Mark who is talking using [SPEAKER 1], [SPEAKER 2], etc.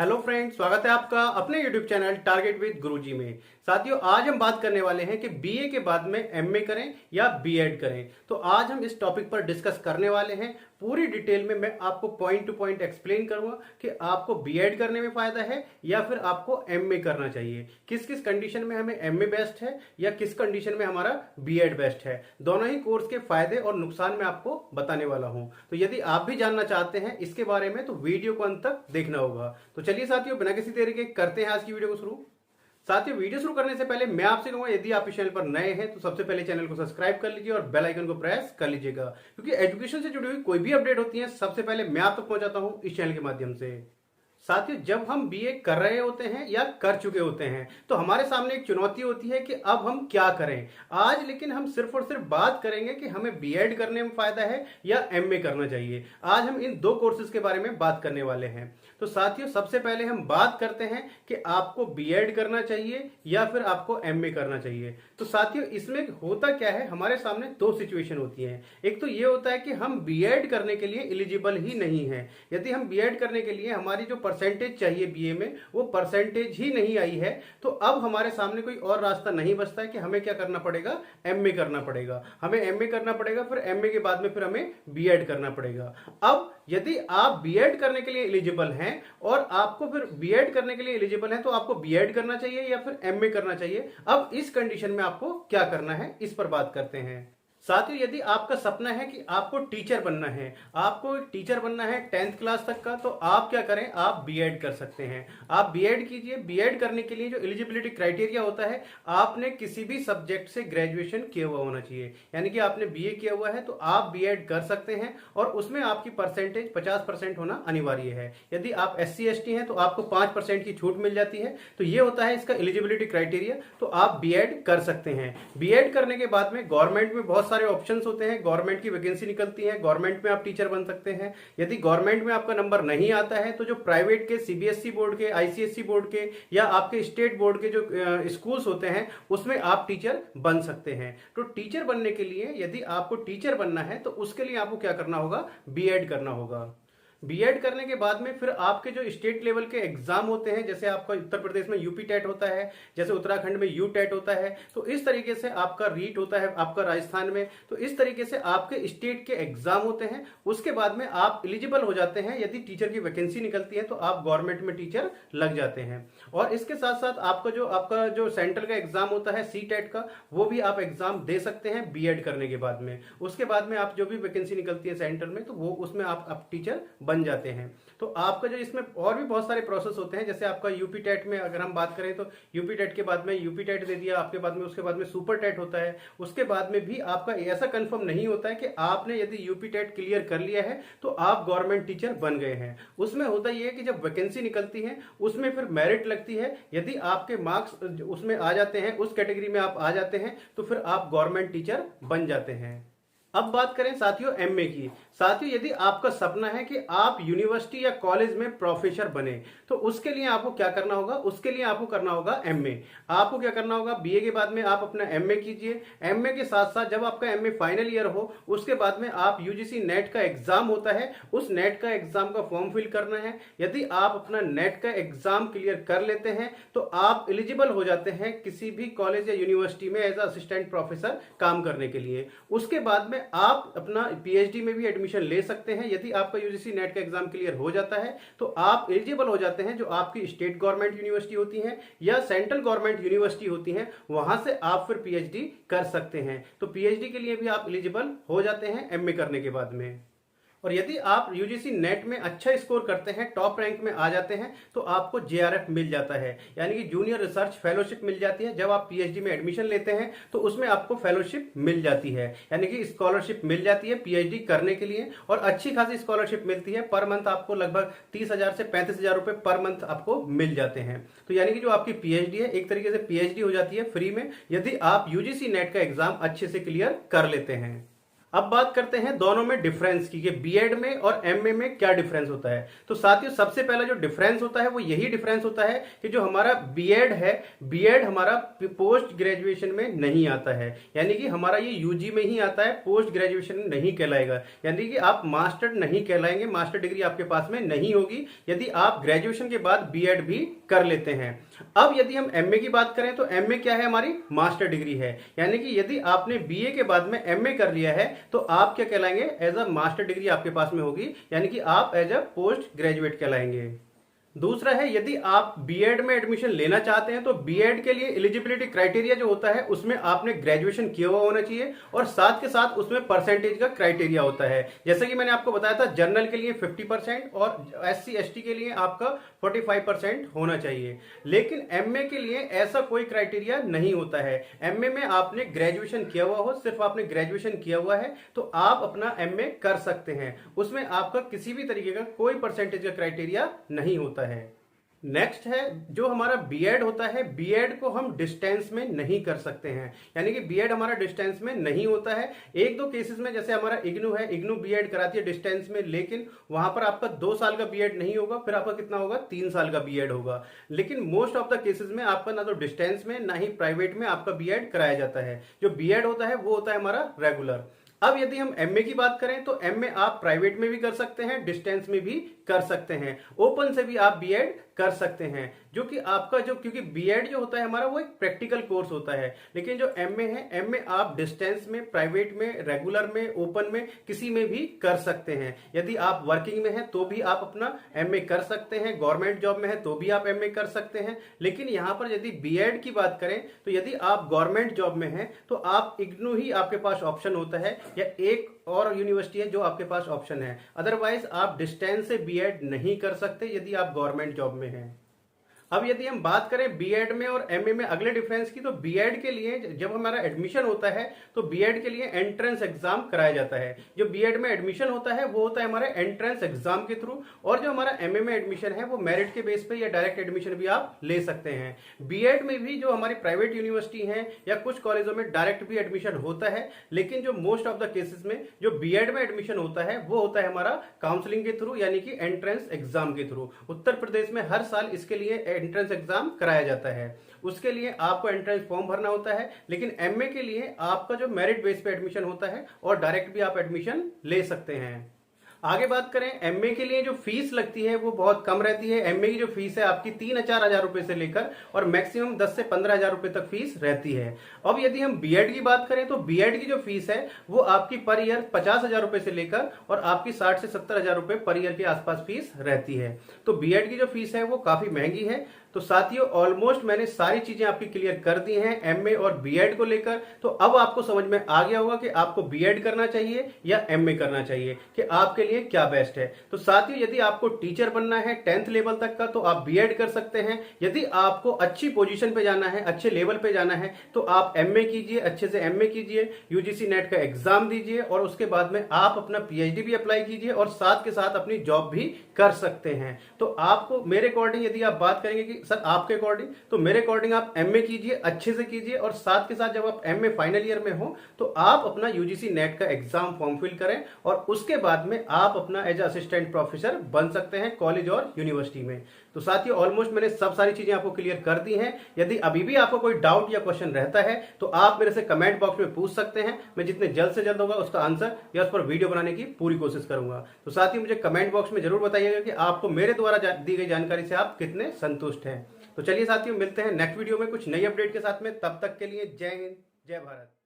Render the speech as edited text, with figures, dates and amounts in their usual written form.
[SPEAKER 1] Hello friends, स्वागत है आपका अपने यूट्यूब चैनल टारगेट विद गुरुजी में। साथियों, आज हम बात करने वाले हैं कि बीए के बाद में एमए करें या बीएड करें। तो आज हम इस टॉपिक पर डिस्कस करने वाले हैं। पूरी डिटेल में मैं आपको पॉइंट टू पॉइंट एक्सप्लेन करूंगा कि आपको बीएड करने में फायदा है या फिर आपको एमए करना चाहिए। किस किस कंडीशन में हमें एमए बेस्ट है या किस कंडीशन में हमारा बीएड बेस्ट है। दोनों ही कोर्स के फायदे और नुकसान मैं आपको बताने वाला हूं। तो यदि आप भी जानना चाहते हैं इसके बारे में तो वीडियो को अंत तक देखना होगा। तो चलिए साथियों, बिना किसी देरी के करते हैं आज की वीडियो को शुरू। साथियों, वीडियो शुरू करने से पहले मैं आपसे कहूंगा, यदि आप इस चैनल पर नए हैं तो सबसे पहले चैनल को सब्सक्राइब कर लीजिए और बेल आइकन को प्रेस कर लीजिएगा, क्योंकि एजुकेशन से जुड़ी हुई कोई भी अपडेट होती है सबसे पहले मैं आप तक पहुंचाता हूं इस चैनल के माध्यम से। साथियों, जब हम बीए कर रहे होते हैं या कर चुके होते हैं तो हमारे सामने एक चुनौती होती है कि अब हम क्या करें। आज लेकिन हम सिर्फ और सिर्फ बात करेंगे कि हमें बीएड करने में फायदा है या एमए करना चाहिए। आज हम इन दो कोर्सेज के बारे में बात करने वाले हैं। तो साथियों, सबसे पहले हम बात करते हैं कि आपको बीएड करना चाहिए या फिर आपको एमए करना चाहिए। तो साथियों, इसमें होता क्या है, हमारे सामने दो सिचुएशन होती हैं। एक तो ये होता है कि हम बीएड करने के लिए एलिजिबल ही नहीं है। यदि हम बीएड करने के लिए हमारी जो परसेंटेज चाहिए बीए में वो परसेंटेज ही नहीं आई है, तो अब हमारे सामने कोई और रास्ता नहीं बचता है कि हमें क्या करना पड़ेगा, एमए करना पड़ेगा। हमें एमए करना पड़ेगा, फिर एमए के बाद में फिर हमें बीएड करना पड़ेगा। अब यदि आप बीएड करने के लिए एलिजिबल हैं और आपको फिर बीएड करने के लिए एलिजिबल है तो आपको बीएड करना चाहिए या फिर एमए करना चाहिए। अब इस कंडीशन में आपको क्या करना है इस पर बात करते हैं। साथियों, यदि आपका सपना है कि आपको टीचर बनना है, आपको टीचर बनना है 10th क्लास तक का, तो आप क्या करें, आप बीएड कर सकते हैं। आप बीएड कीजिए। बीएड करने के लिए जो एलिजिबिलिटी क्राइटेरिया होता है, आपने किसी भी सब्जेक्ट से ग्रेजुएशन किया हुआ होना चाहिए। यानी कि आपने बीए किया हुआ है तो आप बीएड कर सकते हैं और उसमें आपकी परसेंटेज 50% होना अनिवार्य है। यदि आप SC ST हैं तो आपको 5% की छूट मिल जाती है। तो ये होता है इसका एलिजिबिलिटी क्राइटेरिया। तो आप बीएड कर सकते हैं। बीएड करने के बाद में गवर्नमेंट में बहुत सारे ऑप्शंस होते हैं। गवर्नमेंट की वैकेंसी निकलती है, गवर्नमेंट में आप टीचर बन सकते हैं। यदि गवर्नमेंट में आपका नंबर नहीं आता है तो जो प्राइवेट के CBSE बोर्ड के, ICSE बोर्ड के या आपके स्टेट बोर्ड के जो स्कूल्स होते हैं उसमें आप टीचर बन सकते हैं। तो टीचर बनने के लिए, यदि आपको टीचर बनना है तो उसके लिए आपको क्या करना होगा, बीएड करना होगा। बीएड करने के बाद में फिर आपके जो स्टेट लेवल के एग्जाम होते हैं, जैसे आपका उत्तर प्रदेश में यूपी टेट होता है, जैसे उत्तराखंड में यू टेट होता है, तो इस तरीके से आपका रीट होता है आपका राजस्थान में। तो इस तरीके से आपके स्टेट के एग्जाम होते हैं। उसके बाद में आप एलिजिबल हो जाते हैं। यदि टीचर की वैकेंसी निकलती है तो आप गवर्नमेंट में टीचर लग जाते हैं। और इसके साथ साथ आपका जो सेंट्रल का एग्जाम होता है CTET का, वो भी आप एग्जाम दे सकते हैं बीएड करने के बाद में। उसके बाद में आप जो भी वैकेंसी निकलती है सेंट्रल में, तो वो उसमें आप टीचर बन जाते हैं। तो आपका जो इसमें और भी बहुत सारे प्रोसेस होते हैं, जैसे आपका यूपी टेट में अगर हम बात करें तो यूपी टेट के बाद में यूपी टेट दे दिया आपके बाद में, उसके बाद में सुपर टेट होता है। उसके बाद में भी आपका ऐसा कंफर्म नहीं होता है कि आपने यदि यूपी टेट क्लियर कर लिया है तो आप गवर्नमेंट टीचर बन गए हैं। उसमें होता यह है कि जब वैकेंसी निकलती है उसमें फिर मेरिट लगती है। यदि आपके मार्क्स उसमें आ जाते हैं, उस कैटेगरी में आप आ जाते हैं, तो फिर आप गवर्नमेंट टीचर बन जाते हैं। अब बात करें साथियों एमए की। साथियों, यदि आपका सपना है कि आप यूनिवर्सिटी या कॉलेज में प्रोफेसर बने तो उसके लिए आपको क्या करना होगा, उसके लिए आपको करना होगा एमए। आपको क्या करना होगा, बीए के बाद में आप अपना एमए कीजिए। एमए के साथ साथ जब आपका एमए फाइनल ईयर हो उसके बाद में आप यूजीसी नेट का एग्जाम होता है, उस नेट का एग्जाम का फॉर्म फिल करना है। यदि आप अपना नेट का एग्जाम क्लियर कर लेते हैं तो आप एलिजिबल हो जाते हैं किसी भी कॉलेज या यूनिवर्सिटी में एज असिस्टेंट प्रोफेसर काम करने के लिए। उसके बाद में आप अपना पीएचडी में भी एडमिशन ले सकते हैं। यदि आपका यूजीसी नेट का एग्जाम क्लियर हो जाता है तो आप एलिजिबल हो जाते हैं जो आपकी स्टेट गवर्नमेंट यूनिवर्सिटी होती है या सेंट्रल गवर्नमेंट यूनिवर्सिटी होती है, वहां से आप फिर पीएचडी कर सकते हैं। तो पीएचडी के लिए भी आप एलिजिबल हो जाते हैं एमए करने के बाद में। और यदि आप यूजीसी नेट में अच्छा स्कोर करते हैं, टॉप रैंक में आ जाते हैं, तो आपको जेआरएफ मिल जाता है, यानी कि जूनियर रिसर्च फेलोशिप मिल जाती है। जब आप पीएचडी में एडमिशन लेते हैं तो उसमें आपको फेलोशिप मिल जाती है, यानी कि स्कॉलरशिप मिल जाती है पीएचडी करने के लिए। और अच्छी खासी स्कॉलरशिप मिलती है। पर मंथ आपको लगभग 30,000 से 35,000 रुपए पर मंथ आपको मिल जाते हैं। तो यानी कि जो आपकी पीएचडी है एक तरीके से पीएचडी हो जाती है फ्री में, यदि आप यूजीसी नेट का एग्जाम अच्छे से क्लियर कर लेते हैं। अब बात करते हैं दोनों में डिफरेंस की कि बीएड में और एमए में क्या डिफरेंस होता है। तो साथियों, सबसे पहला जो डिफरेंस होता है वो यही डिफरेंस होता है कि जो हमारा बीएड है, बीएड हमारा पोस्ट ग्रेजुएशन में नहीं आता है, यानी कि हमारा ये यूजी में ही आता है, पोस्ट ग्रेजुएशन में नहीं कहलाएगा, यानी कि आप मास्टर नहीं कहलाएंगे, मास्टर डिग्री आपके पास में नहीं होगी यदि आप ग्रेजुएशन के बाद बीएड भी कर लेते हैं। अब यदि हम एमए की बात करें तो एमए क्या है, हमारी मास्टर डिग्री है, यानी कि यदि आपने बीए के बाद में एमए कर लिया है तो आप क्या कहलाएंगे, एज अ मास्टर डिग्री आपके पास में होगी, यानी कि आप एज अ पोस्ट ग्रेजुएट कहलाएंगे। दूसरा है, यदि आप बीएड में एडमिशन लेना चाहते हैं तो बीएड के लिए एलिजिबिलिटी क्राइटेरिया जो होता है उसमें आपने ग्रेजुएशन किया हुआ होना चाहिए और साथ के साथ उसमें परसेंटेज का क्राइटेरिया होता है। जैसे कि मैंने आपको बताया था, जनरल के लिए 50% और एससी एसटी के लिए आपका 45% होना चाहिए। लेकिन एमए के लिए ऐसा कोई क्राइटेरिया नहीं होता है। एमए में आपने ग्रेजुएशन किया हुआ हो, सिर्फ आपने ग्रेजुएशन किया हुआ है तो आप अपना एमए कर सकते हैं, उसमें आपका किसी भी तरीके का कोई परसेंटेज का क्राइटेरिया नहीं होता है। नेक्स्ट है, जो हमारा बीएड होता है, बीएड को हम डिस्टेंस में नहीं कर सकते हैं, यानी कि बीएड हमारा डिस्टेंस में नहीं होता है। एक दो केसेस में, जैसे हमारा इग्नू है, इग्नू बीएड कराती है डिस्टेंस में, लेकिन वहां पर आपका 2 साल का बीएड नहीं होगा, फिर आपका कितना होगा, 3 साल का बीएड होगा। लेकिन मोस्ट ऑफ द केसेस में आपका ना तो डिस्टेंस में ना ही प्राइवेट में आपका बीएड कराया जाता है। जो बीएड होता है वो होता है हमारा रेगुलर। अब यदि हम एमए की बात करें तो एमए आप प्राइवेट में भी कर सकते हैं, डिस्टेंस में भी कर सकते हैं, ओपन से भी आप बीएड कर सकते हैं, जो कि आपका क्योंकि बीएड जो होता है हमारा वो एक प्रैक्टिकल कोर्स होता है। लेकिन जो एमए है, एमए आप डिस्टेंस में, प्राइवेट में, रेगुलर में, ओपन में, किसी में भी कर सकते हैं। यदि आप वर्किंग में हैं तो भी आप अपना एमए कर सकते हैं, गवर्नमेंट जॉब में है तो भी आप एमए कर सकते हैं। लेकिन यहां पर यदि बीएड की बात करें तो यदि आप गवर्नमेंट जॉब में हैं तो आप इग्नू ही आपके पास ऑप्शन होता है, या एक और यूनिवर्सिटी है जो आपके पास ऑप्शन है। अदरवाइज आप डिस्टेंस से बीएड नहीं कर सकते यदि आप गवर्नमेंट जॉब में हैं। अब यदि हम बात करें बीएड में और एमए में अगले डिफरेंस की, तो बीएड के लिए जब हमारा एडमिशन होता है तो बीएड के लिए एंट्रेंस एग्जाम कराया जाता है। जो बीएड में एडमिशन होता है वो होता है हमारे एंट्रेंस एग्जाम के थ्रू, और जो हमारा एमए में एडमिशन है वो मेरिट के बेस पे या डायरेक्ट एडमिशन भी आप ले सकते हैं। बीएड में भी जो हमारी प्राइवेट यूनिवर्सिटी है या कुछ कॉलेजों में डायरेक्ट भी एडमिशन होता है, लेकिन जो मोस्ट ऑफ द केसेस में जो बीएड में एडमिशन होता है वो होता है हमारा काउंसलिंग के थ्रू, यानी कि एंट्रेंस एग्जाम के थ्रू। उत्तर प्रदेश में हर साल इसके लिए एंट्रेंस एग्जाम कराया जाता है, उसके लिए आपको एंट्रेंस फॉर्म भरना होता है। लेकिन एमए के लिए आपका जो मेरिट बेस पे एडमिशन होता है और डायरेक्ट भी आप एडमिशन ले सकते हैं। आगे बात करें, एमए के लिए जो फीस लगती है वो बहुत कम रहती है। एमए की जो फीस है आपकी 3-4 हजार रुपए से लेकर और मैक्सिमम 10 से 15 हजार रुपए तक फीस रहती है। अब यदि हम बीएड की बात करें तो बीएड की जो फीस है वो आपकी पर ईयर 50 हजार रुपए से लेकर और आपकी 60 से 70 हजार रुपए पर ईयर के आसपास फीस रहती है। तो बीएड की जो फीस है वो काफी महंगी है। तो साथियों, ऑलमोस्ट मैंने सारी चीजें आपकी क्लियर कर दी हैं एमए और बीएड को लेकर। तो अब आपको समझ में आ गया होगा कि आपको बीएड करना चाहिए या एमए करना चाहिए, कि आपके लिए क्या बेस्ट है। तो साथियों, यदि आपको टीचर बनना है 10th लेवल तक का तो आप बीएड कर सकते हैं। यदि आपको अच्छी पोजीशन पे जाना है, अच्छे लेवल पे जाना है, तो आप एमए कीजिए, अच्छे से एमए कीजिए, यूजीसी नेट का एग्जाम दीजिए और उसके बाद में आप अपना पीएचडी भी अप्लाई कीजिए और साथ के साथ अपनी जॉब भी कर सकते हैं। तो आपको मेरे अकॉर्डिंग, यदि आप बात करेंगे कि सर आपके अकॉर्डिंग, तो मेरे अकॉर्डिंग आप एमए कीजिए, अच्छे से कीजिए और साथ के साथ जब आप एमए फाइनल ईयर में हो तो आप अपना यूजीसी नेट का एग्जाम फॉर्म फिल करें और उसके बाद में आप अपना एज असिस्टेंट प्रोफेसर बन सकते हैं कॉलेज और यूनिवर्सिटी में। तो साथियों, ऑलमोस्ट मैंने सब सारी चीजें आपको क्लियर कर दी हैं। यदि अभी भी आपको कोई डाउट या क्वेश्चन रहता है तो आप मेरे से कमेंट बॉक्स में पूछ सकते हैं। मैं जितने जल्द से जल्द होगा उसका आंसर या उस पर वीडियो बनाने की पूरी कोशिश करूंगा। तो साथियों, मुझे कमेंट बॉक्स में जरूर बताइएगा कि आपको मेरे द्वारा दी गई जानकारी से आप कितने संतुष्ट हैं। तो चलिए साथियों, मिलते हैं नेक्स्ट वीडियो में कुछ नई अपडेट के साथ में। तब तक के लिए जय हिंद, जय भारत।